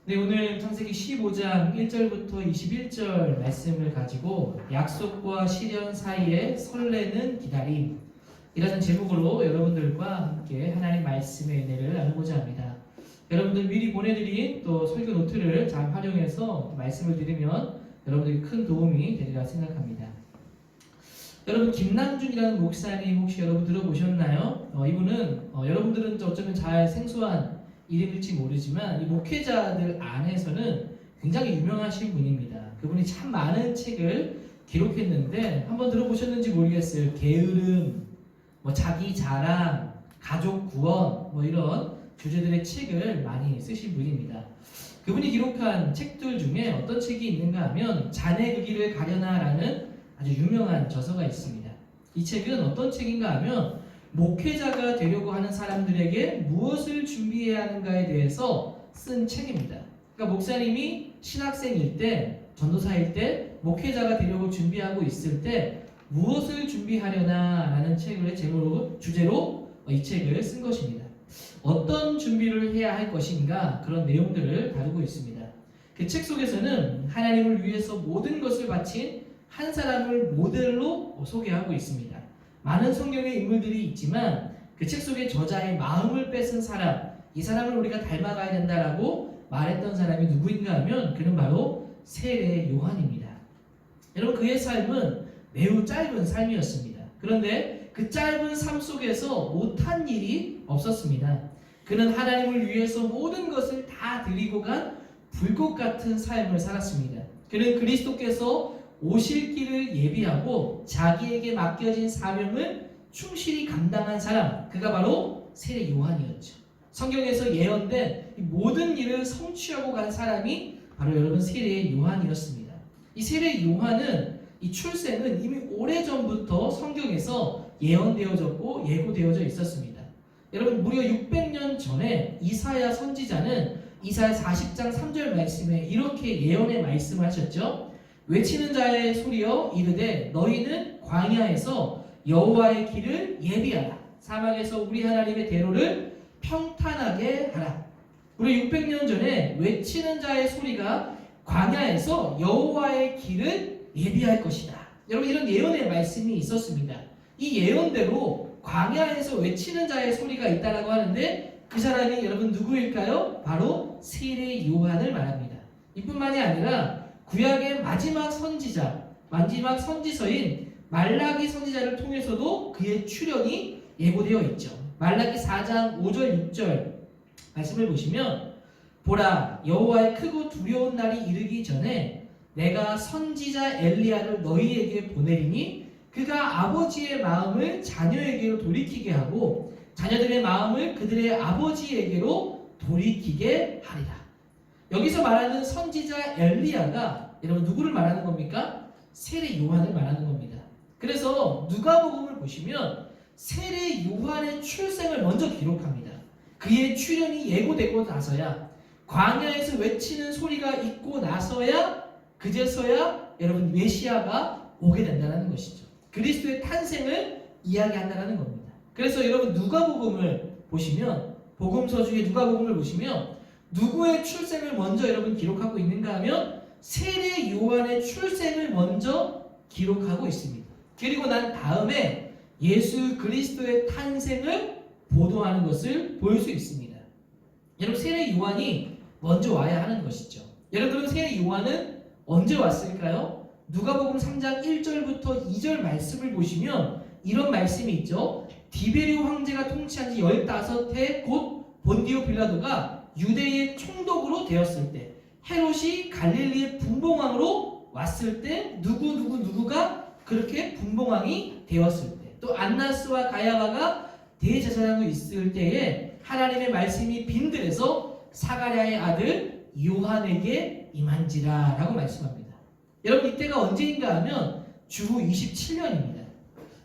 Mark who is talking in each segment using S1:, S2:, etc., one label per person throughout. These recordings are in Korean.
S1: 네, 오늘 창세기 15장 1절부터 21절 말씀을 가지고 약속과 실현 사이에 설레는 기다림 이라는 제목으로 여러분들과 함께 하나님 말씀의 은혜를 나누고자 합니다. 여러분들 미리 보내드린 또 설교 노트를 잘 활용해서 말씀을 들으면 여러분들이 큰 도움이 되리라 생각합니다. 여러분 김남준이라는 목사님 혹시 여러분 들어보셨나요? 이분은 여러분들은 어쩌면 잘 생소한 이름일지 모르지만 이 목회자들 안에서는 굉장히 유명하신 분입니다. 그분이 참 많은 책을 기록했는데 한번 들어보셨는지 모르겠어요. 게으름, 자기 자랑, 가족 구원 이런 주제들의 책을 많이 쓰신 분입니다. 그분이 기록한 책들 중에 어떤 책이 있는가 하면 자네 그 길을 가려나라는 아주 유명한 저서가 있습니다. 이 책은 어떤 책인가 하면 목회자가 되려고 하는 사람들에게 무엇을 준비해야 하는가에 대해서 쓴 책입니다. 그러니까 목사님이 신학생일 때, 전도사일 때, 목회자가 되려고 준비하고 있을 때 무엇을 준비하려나 라는 책을 주제로 이 책을 쓴 것입니다. 어떤 준비를 해야 할 것인가 그런 내용들을 다루고 있습니다. 그 책 속에서는 하나님을 위해서 모든 것을 바친 한 사람을 모델로 소개하고 있습니다. 많은 성경의 인물들이 있지만 그 책 속에 저자의 마음을 뺏은 사람, 이 사람을 우리가 닮아가야 된다라고 말했던 사람이 누구인가 하면 그는 바로 세례 요한입니다. 여러분 그의 삶은 매우 짧은 삶이었습니다. 그런데 그 짧은 삶 속에서 못한 일이 없었습니다. 그는 하나님을 위해서 모든 것을 다 드리고 간 불꽃 같은 삶을 살았습니다. 그는 그리스도께서 오실 길을 예비하고 자기에게 맡겨진 사명을 충실히 감당한 사람, 그가 바로 세례 요한이었죠. 성경에서 예언된 모든 일을 성취하고 간 사람이 바로 여러분 세례 요한이었습니다. 이 세례 요한은 이 출생은 이미 오래전부터 성경에서 예언되어졌고 예고되어져 있었습니다. 여러분 무려 600년 전에 이사야 선지자는 이사야 40장 3절 말씀에 이렇게 예언의 말씀을 하셨죠. 외치는 자의 소리여 이르되 너희는 광야에서 여호와의 길을 예비하라. 사막에서 우리 하나님의 대로를 평탄하게 하라. 우리 600년 전에 외치는 자의 소리가 광야에서 여호와의 길을 예비할 것이다. 여러분 이런 예언의 말씀이 있었습니다. 이 예언대로 광야에서 외치는 자의 소리가 있다라고 하는데 그 사람이 여러분 누구일까요? 바로 세례 요한을 말합니다. 이뿐만이 아니라 구약의 마지막 선지자, 마지막 선지서인 말라기 선지자를 통해서도 그의 출현이 예고되어 있죠. 말라기 4장 5절 6절 말씀을 보시면 보라 여호와의 크고 두려운 날이 이르기 전에 내가 선지자 엘리야를 너희에게 보내리니 그가 아버지의 마음을 자녀에게로 돌이키게 하고 자녀들의 마음을 그들의 아버지에게로 돌이키게 하리라. 여기서 말하는 선지자 엘리야가 여러분 누구를 말하는 겁니까? 세례 요한을 말하는 겁니다. 그래서 누가복음을 보시면 세례 요한의 출생을 먼저 기록합니다. 그의 출현이 예고되고 나서야 광야에서 외치는 소리가 있고 나서야 그제서야 여러분 메시아가 오게 된다는 것이죠. 그리스도의 탄생을 이야기한다는 겁니다. 그래서 여러분 누가복음을 보시면 복음서 중에 누가복음을 보시면 누구의 출생을 먼저 여러분 기록하고 있는가 하면 세례 요한의 출생을 먼저 기록하고 있습니다. 그리고 난 다음에 예수 그리스도의 탄생을 보도하는 것을 볼 수 있습니다. 여러분 세례 요한이 먼저 와야 하는 것이죠. 여러분 세례 요한은 언제 왔을까요? 누가복음 3장 1절부터 2절 말씀을 보시면 이런 말씀이 있죠. 디베리오 황제가 통치한 지 15해 곧 본디오 빌라도가 유대의 총독으로 되었을 때 헤롯이 갈릴리의 분봉왕으로 왔을 때 누구가 그렇게 분봉왕이 되었을 때 또 안나스와 가야바가 대제사장으로 있을 때에 하나님의 말씀이 빈들에서 사가랴의 아들 요한에게 임한지라 라고 말씀합니다. 여러분 이때가 언제인가 하면 주후 27년입니다.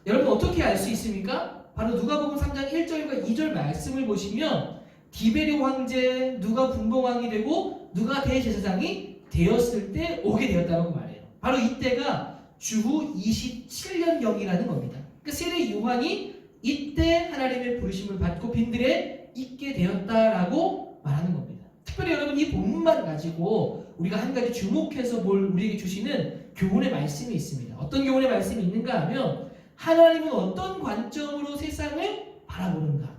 S1: 여러분 어떻게 알 수 있습니까? 바로 누가복음 3장 1절과 2절 말씀을 보시면 디베리오 황제 누가 분봉왕이 되고 누가 대제사장이 되었을 때 오게 되었다고 말해요. 바로 이때가 주후 27년경이라는 겁니다. 그 세례 요한이 이때 하나님의 부르심을 받고 빈들에 있게 되었다라고 말하는 겁니다. 특별히 여러분 이 본문만 가지고 우리가 한 가지 주목해서 볼 우리에게 주시는 교훈의 말씀이 있습니다. 어떤 교훈의 말씀이 있는가 하면 하나님은 어떤 관점으로 세상을 바라보는가.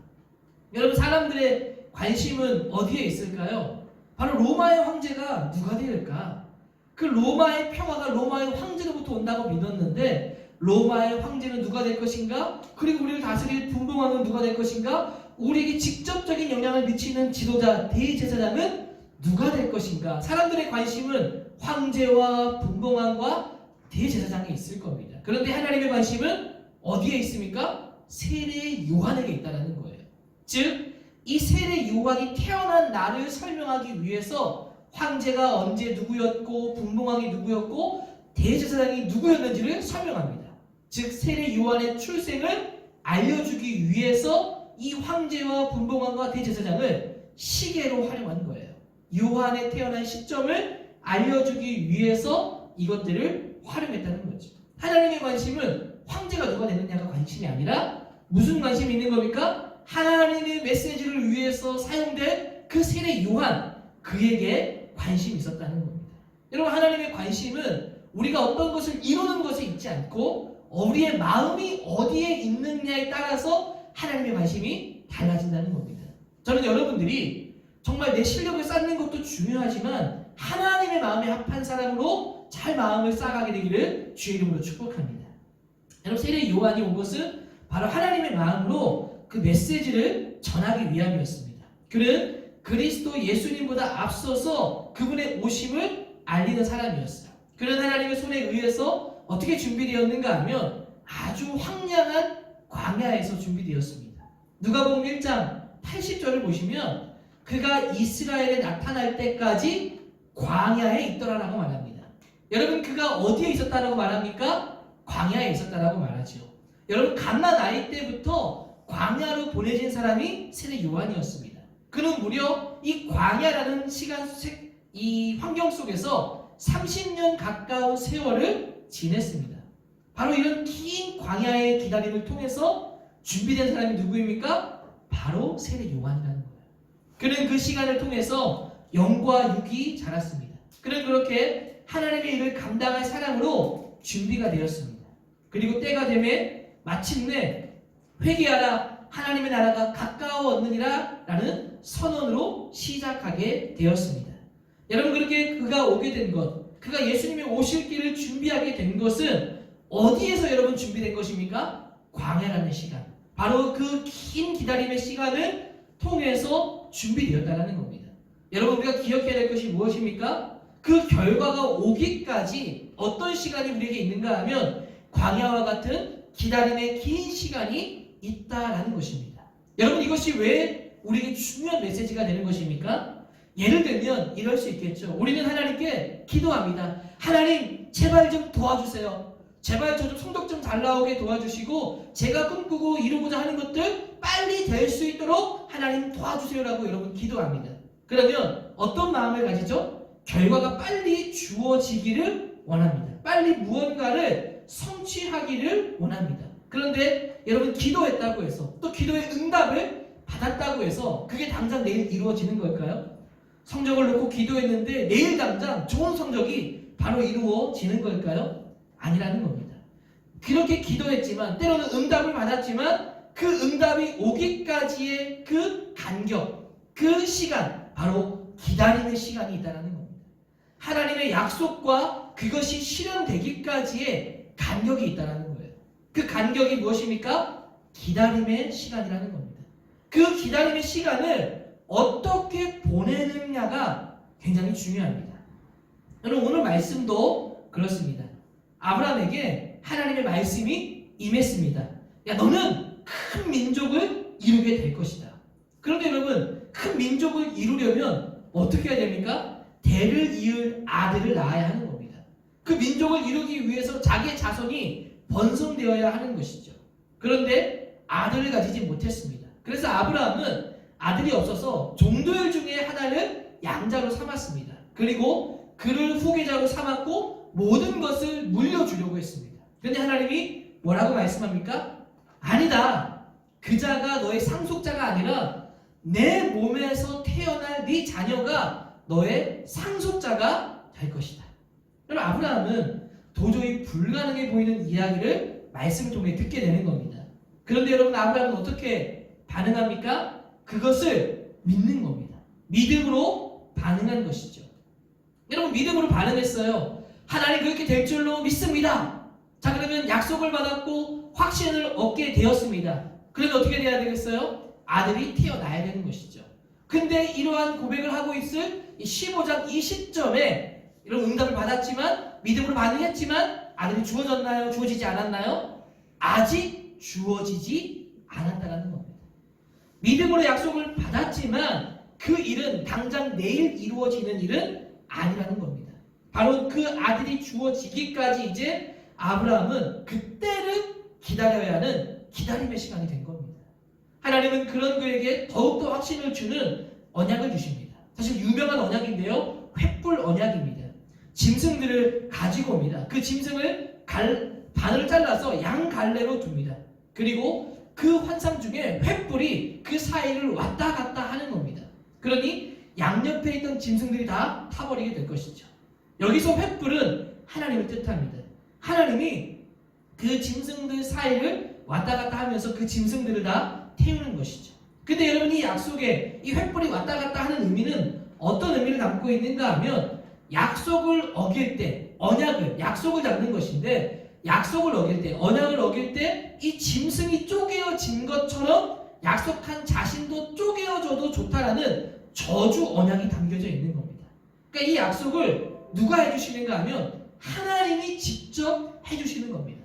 S1: 여러분 사람들의 관심은 어디에 있을까요? 바로 로마의 황제가 누가 될까? 그 로마의 평화가 로마의 황제로부터 온다고 믿었는데 로마의 황제는 누가 될 것인가? 그리고 우리를 다스릴 분봉왕은 누가 될 것인가? 우리에게 직접적인 영향을 미치는 지도자, 대제사장은 누가 될 것인가? 사람들의 관심은 황제와 분봉왕과 대제사장에 있을 겁니다. 그런데 하나님의 관심은 어디에 있습니까? 세례 요한에게 있다는 거예요. 즉, 이 세례 요한이 태어난 날을 설명하기 위해서 황제가 언제 누구였고 분봉왕이 누구였고 대제사장이 누구였는지를 설명합니다. 즉, 세례 요한의 출생을 알려주기 위해서 이 황제와 분봉왕과 대제사장을 시계로 활용한 거예요. 요한의 태어난 시점을 알려주기 위해서 이것들을 활용했다는 거죠. 하나님의 관심은 황제가 누가 되느냐가 관심이 아니라 무슨 관심이 있는 겁니까? 하나님의 메시지를 위해서 사용된 그 세례 요한, 그에게 관심이 있었다는 겁니다. 여러분, 하나님의 관심은 우리가 어떤 것을 이루는 것에 있지 않고 우리의 마음이 어디에 있느냐에 따라서 하나님의 관심이 달라진다는 겁니다. 저는 여러분들이 정말 내 실력을 쌓는 것도 중요하지만 하나님의 마음에 합한 사람으로 잘 마음을 쌓아가게 되기를 주의 이름으로 축복합니다. 여러분, 세례 요한이 온 것은 바로 하나님의 마음으로 그 메시지를 전하기 위함이었습니다. 그는 그리스도 예수님보다 앞서서 그분의 오심을 알리는 사람이었어요. 그는 하나님의 손에 의해서 어떻게 준비되었는가 하면 아주 황량한 광야에서 준비되었습니다. 누가복음 1장 80절을 보시면 그가 이스라엘에 나타날 때까지 광야에 있더라라고 말합니다. 여러분, 그가 어디에 있었다라고 말합니까? 광야에 있었다라고 말하죠. 여러분, 갓난 아이 때부터 광야로 보내진 사람이 세례 요한이었습니다. 그는 무려 이 광야라는 이 환경 속에서 30년 가까운 세월을 지냈습니다. 바로 이런 긴 광야의 기다림을 통해서 준비된 사람이 누구입니까? 바로 세례 요한이라는 거예요. 그는 그 시간을 통해서 영과 육이 자랐습니다. 그는 그렇게 하나님의 일을 감당할 사람으로 준비가 되었습니다. 그리고 때가 되면 마침내 회개하라, 하나님의 나라가 가까웠느니라 라는 선언으로 시작하게 되었습니다. 여러분, 그렇게 그가 오게 된 것, 그가 예수님의 오실 길을 준비하게 된 것은 어디에서 여러분 준비된 것입니까? 광야라는 시간, 바로 그 긴 기다림의 시간을 통해서 준비되었다는 겁니다. 여러분, 우리가 기억해야 될 것이 무엇입니까? 그 결과가 오기까지 어떤 시간이 우리에게 있는가 하면 광야와 같은 기다림의 긴 시간이 있다라는 것입니다. 여러분, 이것이 왜 우리에게 중요한 메시지가 되는 것입니까? 예를 들면 이럴 수 있겠죠. 우리는 하나님께 기도합니다. 하나님, 제발 좀 도와주세요. 제발 저 좀 성적 좀 잘 나오게 도와주시고 제가 꿈꾸고 이루고자 하는 것들 빨리 될 수 있도록 하나님 도와주세요라고 여러분 기도합니다. 그러면 어떤 마음을 가지죠? 결과가 빨리 주어지기를 원합니다. 빨리 무언가를 성취하기를 원합니다. 그런데 여러분, 기도했다고 해서 또 기도의 응답을 받았다고 해서 그게 당장 내일 이루어지는 걸까요? 성적을 놓고 기도했는데 내일 당장 좋은 성적이 바로 이루어지는 걸까요? 아니라는 겁니다. 그렇게 기도했지만 때로는 응답을 받았지만 그 응답이 오기까지의 그 간격, 그 시간, 바로 기다림의 시간이 있다는 겁니다. 하나님의 약속과 그것이 실현되기까지의 간격이 있다는 거예요. 그 간격이 무엇입니까? 기다림의 시간이라는 겁니다. 그 기다림의 시간을 어떻게 보내느냐가 굉장히 중요합니다. 여러분, 오늘 말씀도 그렇습니다. 아브라함에게 하나님의 말씀이 임했습니다. 야, 너는 큰 민족을 이루게 될 것이다. 그런데 여러분, 큰 민족을 이루려면 어떻게 해야 됩니까? 대를 이을 아들을 낳아야 하는 겁니다. 그 민족을 이루기 위해서 자기의 자손이 번성되어야 하는 것이죠. 그런데 아들을 가지지 못했습니다. 그래서 아브라함은 아들이 없어서 종들 중에 하나를 양자로 삼았습니다. 그리고 그를 후계자로 삼았고 모든 것을 물려주려고 했습니다. 그런데 하나님이 뭐라고 말씀합니까? 아니다. 그 자가 너의 상속자가 아니라 내 몸에서 태어날 네 자녀가 너의 상속자가 될 것이다. 그럼 아브라함은 도저히 불가능해 보이는 이야기를 말씀을 통해 듣게 되는 겁니다. 그런데 여러분, 아브라함은 어떻게 반응합니까? 그것을 믿는 겁니다. 믿음으로 반응한 것이죠. 여러분, 믿음으로 반응했어요. 하나님 그렇게 될 줄로 믿습니다. 자, 그러면 약속을 받았고 확신을 얻게 되었습니다. 그러면 어떻게 돼야 되겠어요? 아들이 태어나야 되는 것이죠. 근데 이러한 고백을 하고 있을 15장 이 시점에 이런 응답을 받았지만, 믿음으로 반응했지만 아들이 주어졌나요? 주어지지 않았나요? 아직 주어지지 않았다는 겁니다. 믿음으로 약속을 받았지만 그 일은 당장 내일 이루어지는 일은 아니라는 겁니다. 바로 그 아들이 주어지기까지 이제 아브라함은 그때를 기다려야 하는 기다림의 시간이 된 겁니다. 하나님은 그런 그에게 더욱더 확신을 주는 언약을 주십니다. 사실 유명한 언약인데요, 횃불 언약입니다. 짐승들을 가지고 옵니다. 그 짐승을 바늘을 잘라서 양 갈래로 둡니다. 그리고 그 환상 중에 횃불이 그 사이를 왔다 갔다 하는 겁니다. 그러니 양옆에 있던 짐승들이 다 타버리게 될 것이죠. 여기서 횃불은 하나님을 뜻합니다. 하나님이 그 짐승들 사이를 왔다 갔다 하면서 그 짐승들을 다 태우는 것이죠. 근데 여러분, 이 약속에 이 횃불이 왔다 갔다 하는 의미는 어떤 의미를 담고 있는가 하면, 약속을 어길 때, 언약을, 약속을 잡는 것인데, 약속을 어길 때, 언약을 어길 때 이 짐승이 쪼개어진 것처럼 약속한 자신도 쪼개어져도 좋다라는 저주 언약이 담겨져 있는 겁니다. 그러니까 이 약속을 누가 해주시는가 하면 하나님이 직접 해주시는 겁니다.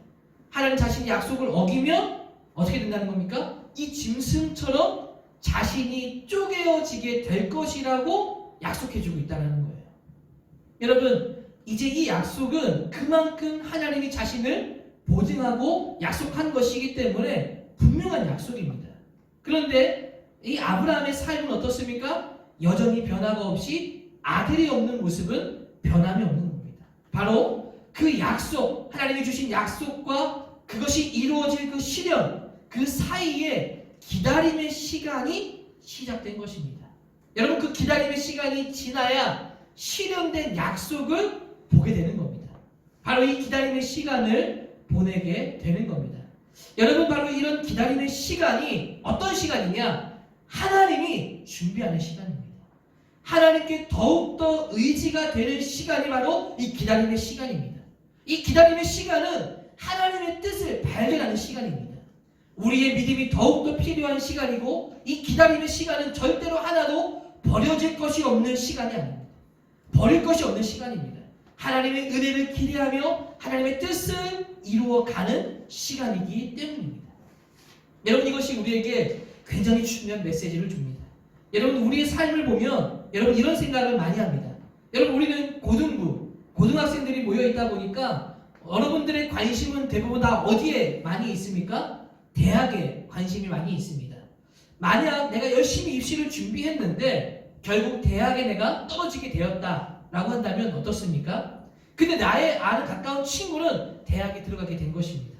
S1: 하나님 자신이 약속을 어기면 어떻게 된다는 겁니까? 이 짐승처럼 자신이 쪼개어지게 될 것이라고 약속해주고 있다는 거예요. 여러분, 이제 이 약속은 그만큼 하나님이 자신을 보증하고 약속한 것이기 때문에 분명한 약속입니다. 그런데 이 아브라함의 삶은 어떻습니까? 여전히 변화가 없이 아들이 없는 모습은 변함이 없는 겁니다. 바로 그 약속, 하나님이 주신 약속과 그것이 이루어질 그 시련, 그 사이에 기다림의 시간이 시작된 것입니다. 여러분, 그 기다림의 시간이 지나야 실현된 약속을 보게 되는 겁니다. 바로 이 기다림의 시간을 보내게 되는 겁니다. 여러분, 바로 이런 기다림의 시간이 어떤 시간이냐? 하나님이 준비하는 시간입니다. 하나님께 더욱더 의지가 되는 시간이 바로 이 기다림의 시간입니다. 이 기다림의 시간은 하나님의 뜻을 발견하는 시간입니다. 우리의 믿음이 더욱더 필요한 시간이고, 이 기다림의 시간은 절대로 하나도 버려질 것이 없는 시간이 아닙니다. 버릴 것이 없는 시간입니다. 하나님의 은혜를 기대하며 하나님의 뜻을 이루어가는 시간이기 때문입니다. 여러분, 이것이 우리에게 굉장히 중요한 메시지를 줍니다. 여러분, 우리의 삶을 보면 여러분 이런 생각을 많이 합니다. 여러분, 우리는 고등학생들이 모여있다 보니까 여러분들의 관심은 대부분 다 어디에 많이 있습니까? 대학에 관심이 많이 있습니다. 만약 내가 열심히 입시를 준비했는데 결국 대학에 내가 떨어지게 되었다라고 한다면 어떻습니까? 근데 나의 아는 가까운 친구는 대학에 들어가게 된 것입니다.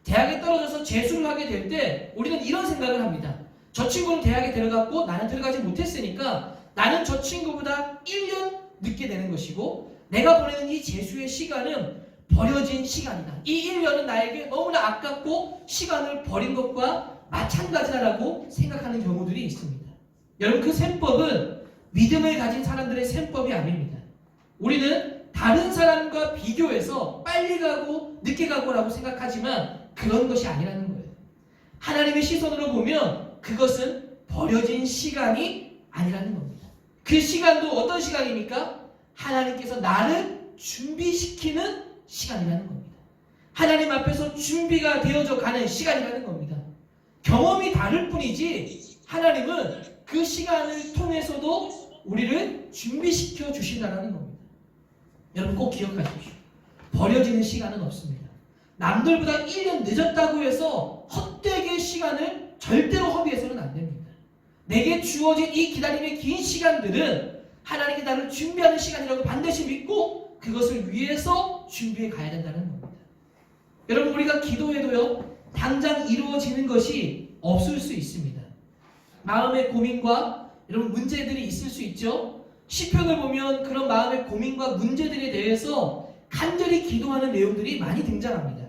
S1: 대학에 떨어져서 재수를 하게 될 때 우리는 이런 생각을 합니다. 저 친구는 대학에 들어갔고 나는 들어가지 못했으니까 나는 저 친구보다 1년 늦게 되는 것이고, 내가 보내는 이 재수의 시간은 버려진 시간이다. 이 1년은 나에게 너무나 아깝고 시간을 버린 것과 마찬가지다라고 생각하는 경우들이 있습니다. 여러분, 그 셈법은 믿음을 가진 사람들의 셈법이 아닙니다. 우리는 다른 사람과 비교해서 빨리 가고 늦게 가고라고 생각하지만 그런 것이 아니라는 거예요. 하나님의 시선으로 보면 그것은 버려진 시간이 아니라는 겁니다. 그 시간도 어떤 시간입니까? 하나님께서 나를 준비시키는 시간이라는 겁니다. 하나님 앞에서 준비가 되어져 가는 시간이라는 겁니다. 경험이 다를 뿐이지 하나님은 그 시간을 통해서도 우리를 준비시켜 주신다는 겁니다. 여러분, 꼭 기억하십시오. 버려지는 시간은 없습니다. 남들보다 1년 늦었다고 해서 헛되게 시간을 절대로 허비해서는 안 됩니다. 내게 주어진 이 기다림의 긴 시간들은 하나님께 나를 준비하는 시간이라고 반드시 믿고 그것을 위해서 준비해 가야 된다는 겁니다. 여러분, 우리가 기도해도요, 당장 이루어지는 것이 없을 수 있습니다. 마음의 고민과 여러분 문제들이 있을 수 있죠. 시편을 보면 그런 마음의 고민과 문제들에 대해서 간절히 기도하는 내용들이 많이 등장합니다.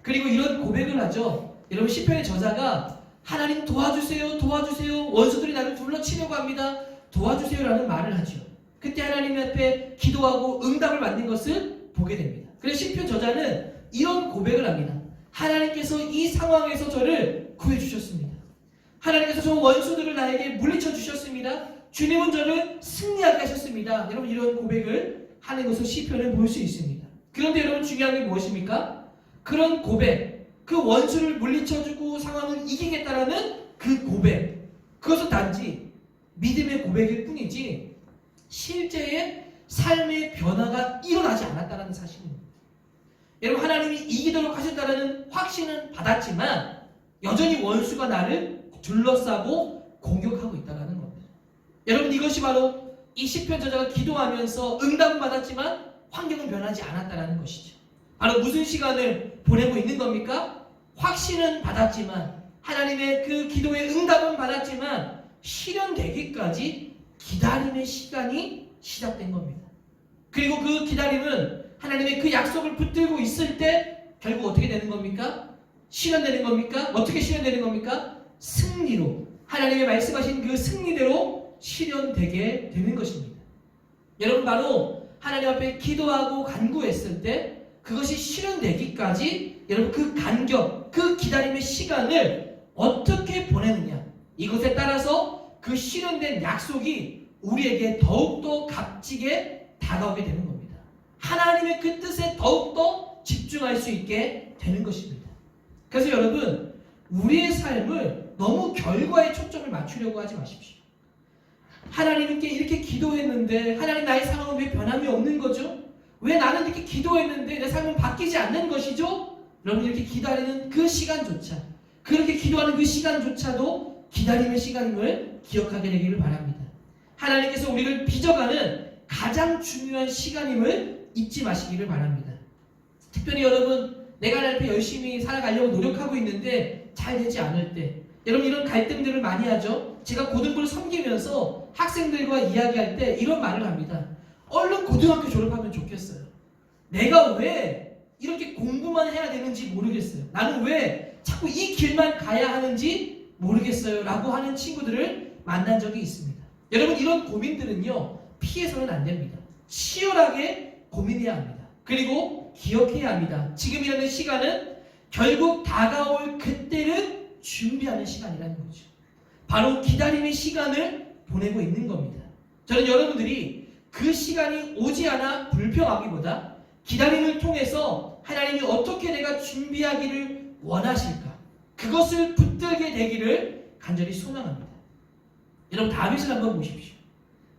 S1: 그리고 이런 고백을 하죠. 여러분 시편의 저자가 하나님 도와주세요, 도와주세요. 원수들이 나를 둘러치려고 합니다. 도와주세요라는 말을 하죠. 그때 하나님 앞에 기도하고 응답을 받는 것을 보게 됩니다. 그래서 시편 저자는 이런 고백을 합니다. 하나님께서 이 상황에서 저를 구해주셨습니다. 하나님께서 저 원수들을 나에게 물리쳐 주셨습니다. 주님은 저를 승리하게 하셨습니다. 여러분 이런 고백을 하는 것을 시편을 볼 수 있습니다. 그런데 여러분 중요한 게 무엇입니까? 그런 고백, 그 원수를 물리쳐주고 상황을 이기겠다라는 그 고백, 그것은 단지 믿음의 고백일 뿐이지 실제의 삶의 변화가 일어나지 않았다는 사실입니다. 여러분 하나님이 이기도록 하셨다는 확신은 받았지만 여전히 원수가 나를 둘러싸고 공격하고 있다는 겁니다. 여러분 이것이 바로 이 시편 저자가 기도하면서 응답은 받았지만 환경은 변하지 않았다는 것이죠. 바로 무슨 시간을 보내고 있는 겁니까? 확신은 받았지만 하나님의 그 기도의 응답은 받았지만 실현되기까지 기다림의 시간이 시작된 겁니다. 그리고 그 기다림은 하나님의 그 약속을 붙들고 있을 때 결국 어떻게 되는 겁니까? 실현되는 겁니까? 어떻게 실현되는 겁니까? 승리로, 하나님의 말씀하신 그 승리대로 실현되게 되는 것입니다. 여러분 바로 하나님 앞에 기도하고 간구했을 때 그것이 실현되기까지 여러분 그 간격, 그 기다림의 시간을 어떻게 보내느냐, 이것에 따라서 그 실현된 약속이 우리에게 더욱더 값지게 다가오게 되는 겁니다. 하나님의 그 뜻에 더욱더 집중할 수 있게 되는 것입니다. 그래서 여러분 우리의 삶을 너무 결과에 초점을 맞추려고 하지 마십시오. 하나님께 이렇게 기도했는데 하나님 나의 상황은 왜 변함이 없는 거죠? 왜 나는 이렇게 기도했는데 내 삶은 바뀌지 않는 것이죠? 여러분 이렇게 기다리는 그 시간조차, 그렇게 기도하는 그 시간조차도 기다림의 시간임을 기억하게 되기를 바랍니다. 하나님께서 우리를 빚어가는 가장 중요한 시간임을 잊지 마시기를 바랍니다. 특별히 여러분 내가 하나님 앞에 열심히 살아가려고 노력하고 있는데 잘 되지 않을 때, 여러분 이런 갈등들을 많이 하죠. 제가 고등부를 섬기면서 학생들과 이야기할 때 이런 말을 합니다. 얼른 고등학교 졸업하면 좋겠어요. 내가 왜 이렇게 공부만 해야 되는지 모르겠어요. 나는 왜 자꾸 이 길만 가야 하는지 모르겠어요 라고 하는 친구들을 만난 적이 있습니다. 여러분 이런 고민들은요 피해서는 안 됩니다. 치열하게 고민해야 합니다. 그리고 기억해야 합니다. 지금이라는 시간은 결국 다가올 그때를 준비하는 시간이라는 거죠. 바로 기다림의 시간을 보내고 있는 겁니다. 저는 여러분들이 그 시간이 오지 않아 불평하기보다 기다림을 통해서 하나님이 어떻게 내가 준비하기를 원하실까, 그것을 붙들게 되기를 간절히 소망합니다. 여러분 다윗을 한번 보십시오.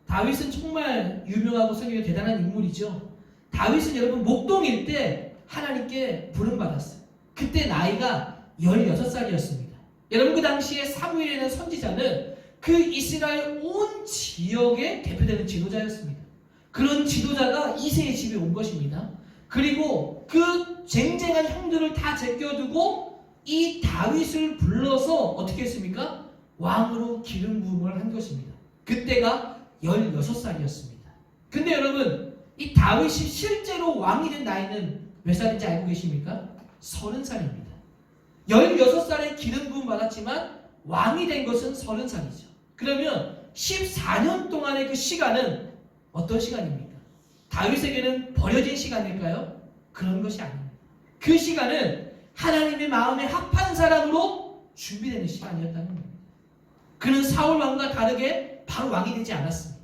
S1: 다윗은 정말 유명하고 성경에 대단한 인물이죠. 다윗은 여러분 목동일 때 하나님께 부름받았어요. 그때 나이가 16살이었습니다. 여러분 그 당시에 사무엘이라는 선지자는 그 이스라엘 온 지역에 대표되는 지도자였습니다. 그런 지도자가 이새의 집에 온 것입니다. 그리고 그 쟁쟁한 형들을 다 제껴두고 이 다윗을 불러서 어떻게 했습니까? 왕으로 기름 부음을 한 것입니다. 그때가 16살이었습니다. 근데 여러분 이 다윗이 실제로 왕이 된 나이는 몇 살인지 알고 계십니까? 30살입니다. 16살에 기름 부음 받았지만 왕이 된 것은 30살이죠. 그러면 14년 동안의 그 시간은 어떤 시간입니까? 다윗에게는 버려진 시간일까요? 그런 것이 아닙니다. 그 시간은 하나님의 마음에 합한 사람으로 준비되는 시간이었다는 겁니다. 그는 사울 왕과 다르게 바로 왕이 되지 않았습니다.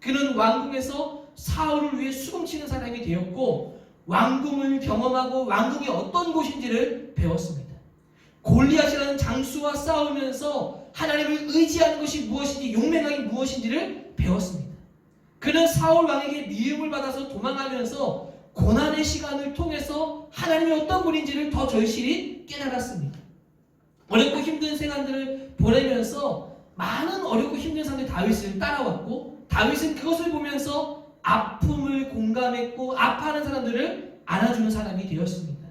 S1: 그는 왕궁에서 사울을 위해 수금치는 사람이 되었고 왕궁을 경험하고 왕궁이 어떤 곳인지를 배웠습니다. 골리앗이라는 장수와 싸우면서 하나님을 의지하는 것이 무엇인지, 용맹함이 무엇인지를 배웠습니다. 그는 사울 왕에게 미움을 받아서 도망하면서 고난의 시간을 통해서 하나님이 어떤 분인지를 더 절실히 깨달았습니다. 어렵고 힘든 생활들을 보내면서 많은 어렵고 힘든 사람들이 다윗을 따라왔고 다윗은 그것을 보면서 아픔을 공감했고 아파하는 사람들을 안아주는 사람이 되었습니다.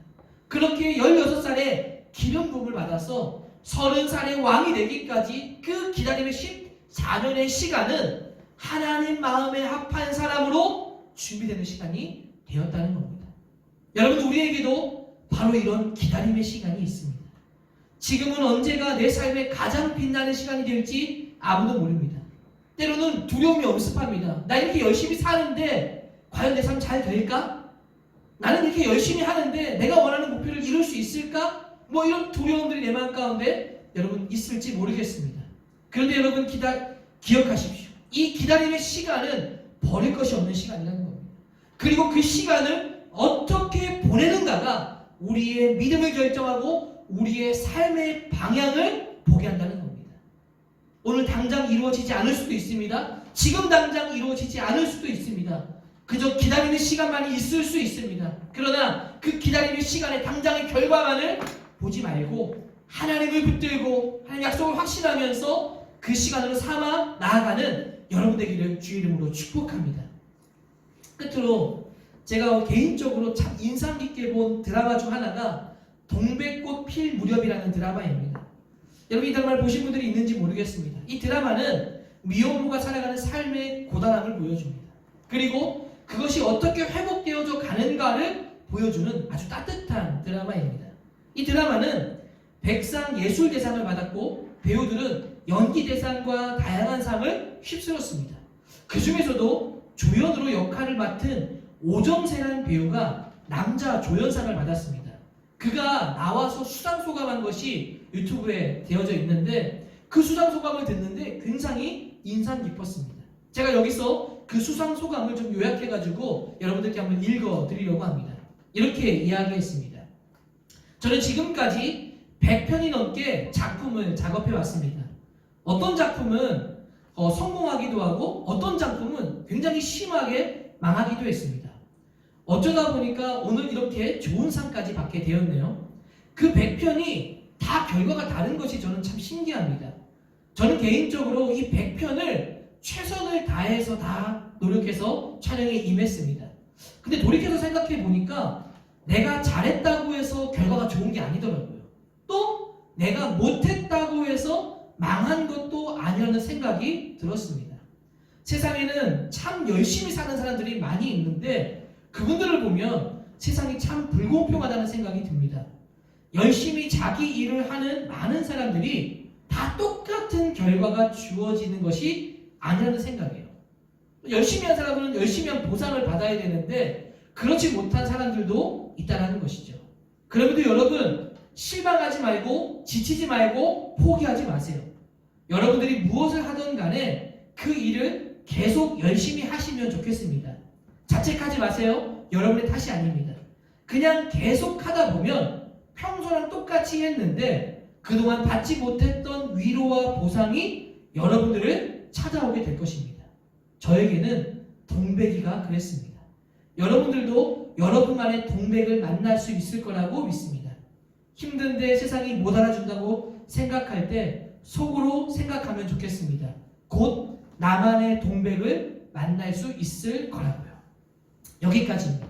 S1: 그렇게 16살에 기름 부음을 받아서 30살의 왕이 되기까지 그 기다림의 4년의 시간은 하나님 마음에 합한 사람으로 준비되는 시간이 되었다는 겁니다. 여러분, 우리에게도 바로 이런 기다림의 시간이 있습니다. 지금은 언제가 내 삶에 가장 빛나는 시간이 될지 아무도 모릅니다. 때로는 두려움이 엄습합니다. 나 이렇게 열심히 사는데 과연 내 삶 잘 될까? 나는 이렇게 열심히 하는데 내가 원하는 목표를 이룰 수 있을까? 뭐 이런 두려움들이 내 마음 가운데 여러분 있을지 모르겠습니다. 그런데 여러분 기억하십시오. 이 기다림의 시간은 버릴 것이 없는 시간이라는 겁니다. 그리고 그 시간을 어떻게 보내는가가 우리의 믿음을 결정하고 우리의 삶의 방향을 보게 한다는 겁니다. 오늘 당장 이루어지지 않을 수도 있습니다. 지금 당장 이루어지지 않을 수도 있습니다. 그저 기다리는 시간만이 있을 수 있습니다. 그러나 그 기다림의 시간에 당장의 결과만을 보지 말고 하나님을 붙들고 하나님 약속을 확신하면서 그 시간으로 삼아 나아가는 여러분 되기를 주의 이름으로 축복합니다. 끝으로 제가 개인적으로 참 인상 깊게 본 드라마 중 하나가 동백꽃 필 무렵이라는 드라마입니다. 여러분 이 드라마를 보신 분들이 있는지 모르겠습니다. 이 드라마는 미혼모가 살아가는 삶의 고단함을 보여줍니다. 그리고 그것이 어떻게 회복되어져 가는가를 보여주는 아주 따뜻한 드라마입니다. 이 드라마는 백상 예술대상을 받았고 배우들은 연기대상과 다양한 상을 휩쓸었습니다. 그 중에서도 조연으로 역할을 맡은 오정세라는 배우가 남자 조연상을 받았습니다. 그가 나와서 수상소감한 것이 유튜브에 되어져 있는데 그 수상소감을 듣는데 굉장히 인상 깊었습니다. 제가 여기서 그 수상소감을 좀 요약해가지고 여러분들께 한번 읽어드리려고 합니다. 이렇게 이야기했습니다. 저는 지금까지 100편이 넘게 작품을 작업해왔습니다. 어떤 작품은 성공하기도 하고 어떤 작품은 굉장히 심하게 망하기도 했습니다. 어쩌다 보니까 오늘 이렇게 좋은 상까지 받게 되었네요. 그 100편이 다 결과가 다른 것이 저는 참 신기합니다. 저는 개인적으로 이 100편을 최선을 다해서 다 노력해서 촬영에 임했습니다. 근데 돌이켜서 생각해 보니까 내가 잘했다고 해서 결과가 좋은 게 아니더라고요. 또 내가 못했다고 해서 망한 것도 아니라는 생각이 들었습니다. 세상에는 참 열심히 사는 사람들이 많이 있는데 그분들을 보면 세상이 참 불공평하다는 생각이 듭니다. 열심히 자기 일을 하는 많은 사람들이 다 똑같은 결과가 주어지는 것이 아니라는 생각이에요. 열심히 한 사람은 열심히 한 보상을 받아야 되는데 그렇지 못한 사람들도 있다는 것이죠. 그럼에도 여러분 실망하지 말고 지치지 말고 포기하지 마세요. 여러분들이 무엇을 하든 간에 그 일을 계속 열심히 하시면 좋겠습니다. 자책하지 마세요. 여러분의 탓이 아닙니다. 그냥 계속 하다 보면 평소랑 똑같이 했는데 그동안 받지 못했던 위로와 보상이 여러분들을 찾아오게 될 것입니다. 저에게는 동백이가 그랬습니다. 여러분들도 여러분만의 동백을 만날 수 있을 거라고 믿습니다. 힘든데 세상이 못 알아준다고 생각할 때 속으로 생각하면 좋겠습니다. 곧 나만의 동백을 만날 수 있을 거라고요. 여기까지입니다.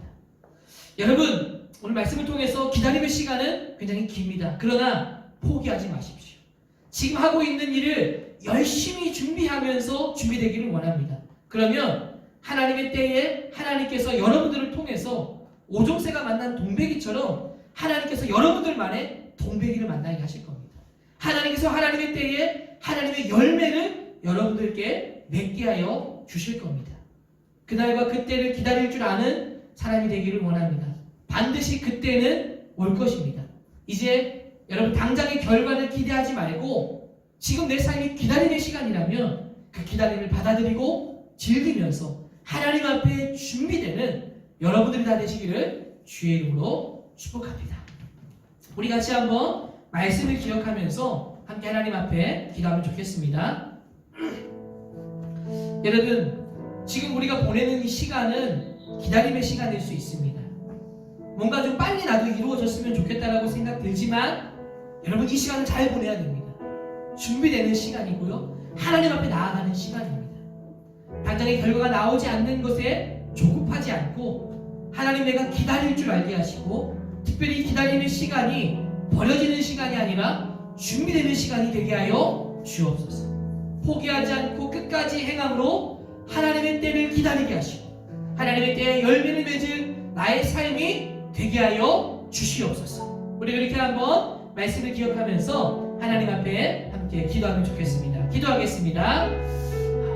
S1: 여러분 오늘 말씀을 통해서 기다림의 시간은 굉장히 깁니다. 그러나 포기하지 마십시오. 지금 하고 있는 일을 열심히 준비하면서 준비되기를 원합니다. 그러면 하나님의 때에 하나님께서 여러분들을 통해서 오종세가 만난 동백이처럼 하나님께서 여러분들만의 동백이를 만나게 하실 겁니다. 하나님께서 하나님의 때에 하나님의 열매를 여러분들께 맺게 하여 주실 겁니다. 그날과 그때를 기다릴 줄 아는 사람이 되기를 원합니다. 반드시 그때는 올 것입니다. 이제 여러분 당장의 결과를 기대하지 말고 지금 내 삶이 기다림의 시간이라면 그 기다림을 받아들이고 즐기면서 하나님 앞에 준비되는 여러분들이 다 되시기를 주의 이름으로 축복합니다. 우리 같이 한번 말씀을 기억하면서 함께 하나님 앞에 기도하면 좋겠습니다. 여러분 지금 우리가 보내는 이 시간은 기다림의 시간일 수 있습니다. 뭔가 좀 빨리 나도 이루어졌으면 좋겠다라고 생각 들지만 여러분 이 시간을 잘 보내야 됩니다. 준비되는 시간이고요. 하나님 앞에 나아가는 시간입니다. 당장의 결과가 나오지 않는 것에 조급하지 않고 하나님 내가 기다릴 줄 알게 하시고 특별히 기다림의 시간이 버려지는 시간이 아니라 준비되는 시간이 되게 하여 주옵소서. 포기하지 않고 끝까지 행함으로 하나님의 때를 기다리게 하시고 하나님의 때에 열매를 맺을 나의 삶이 되게 하여 주시옵소서. 우리 이렇게 한번 말씀을 기억하면서 하나님 앞에 함께 기도하면 좋겠습니다. 기도하겠습니다.